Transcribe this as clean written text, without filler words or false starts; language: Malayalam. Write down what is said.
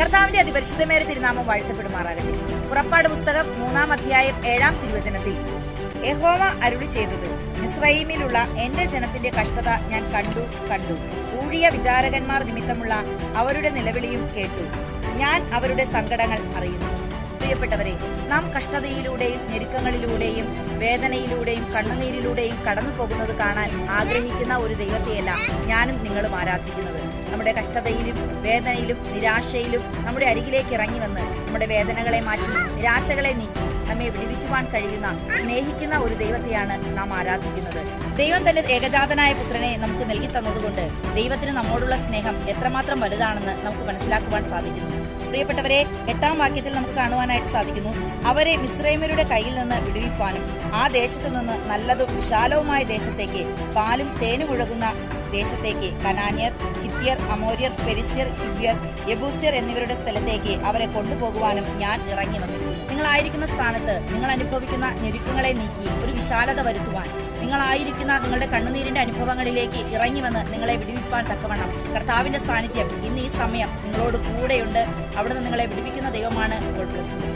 കർത്താവിന്റെ അതിപരിശുദ്ധമേറെ തിരുനാമം വാഴ്ത്തപ്പെടുമാറാകട്ടെ. പുറപ്പാട് പുസ്തകം 3-ാം അധ്യായം 7-ാം തിരുവചനത്തിൽ യഹോവ അരുളി ചെയ്തത്, മിസ്രയീമിലുള്ള എന്റെ ജനത്തിന്റെ കഷ്ടത ഞാൻ കണ്ടു. ഊഴിയ വിചാരകന്മാർ നിമിത്തമുള്ള അവരുടെ നിലവിളിയും കേട്ടു. ഞാൻ അവരുടെ സങ്കടങ്ങൾ അറിയുന്നു. പ്രിയപ്പെട്ടവരെ, നാം കഷ്ടതയിലൂടെയും ഞെരുക്കങ്ങളിലൂടെയും വേദനയിലൂടെയും കണ്ണുനീരിലൂടെയും കടന്നു പോകുന്നത് കാണാൻ ആഗ്രഹിക്കുന്ന ഒരു ദൈവത്തെയല്ല ഞാനും നിങ്ങളും ആരാധിക്കുന്നത്. നമ്മുടെ കഷ്ടതയിലും വേദനയിലും നിരാശയിലും നമ്മുടെ അരികിലേക്ക് ഇറങ്ങി വന്ന് നമ്മുടെ വേദനകളെ മാറ്റി നിരാശകളെ നീക്കി നമ്മെ വിടുവിക്കുവാൻ കഴിയുന്ന സ്നേഹിക്കുന്ന ഒരു ദൈവത്തെയാണ് നാം ആരാധിക്കുന്നത്. ദൈവം തന്റെ ഏകജാതനായ പുത്രനെ നമുക്ക് നൽകി തന്നതുകൊണ്ട് ദൈവത്തിന് നമ്മോടുള്ള സ്നേഹം എത്രമാത്രം വലുതാണെന്ന് നമുക്ക് മനസ്സിലാക്കുവാൻ സാധിക്കുന്നു. പ്രിയപ്പെട്ടവരെ, 8-ാം വാക്യത്തിൽ നമുക്ക് കാണുവാനായിട്ട് സാധിക്കുന്നു, അവരെ മിസ്രയീമ്യരുടെ കയ്യിൽ നിന്ന് വിടുവിപ്പാനും ആ ദേശത്തു നിന്ന് നല്ലതും വിശാലവുമായ ദേശത്തേക്ക്, പാലും തേനും ഒഴുകുന്ന ദേശത്തേക്ക്, കനാന്യർ, ഹിത്യർ, അമോര്യർ, പെരിസ്യർ, ഹിവ്യർ, യെബൂസ്യർ എന്നിവരുടെ സ്ഥലത്തേക്ക് അവരെ കൊണ്ടുപോകുവാനും ഞാൻ ഇറങ്ങി വന്നു. നിങ്ങളായിരിക്കുന്ന സ്ഥാനത്ത് നിങ്ങൾ അനുഭവിക്കുന്ന ഞെരുക്കങ്ങളെ നീക്കി ഒരു വിശാലത വരുത്തുവാൻ, നിങ്ങളായിരിക്കുന്ന നിങ്ങളുടെ കണ്ണുനീരിന്റെ അനുഭവങ്ങളിലേക്ക് ഇറങ്ങി വന്ന് നിങ്ങളെ വിടുവിപ്പാൻ തക്കവണ്ണം കർത്താവിന്റെ സാന്നിധ്യം ഇന്ന് ഈ സമയം നിങ്ങളോട് കൂടെയുണ്ട്. അവിടുന്ന് നിങ്ങളെ വിടുവിക്കുന്ന ദൈവമാണ്. God bless you.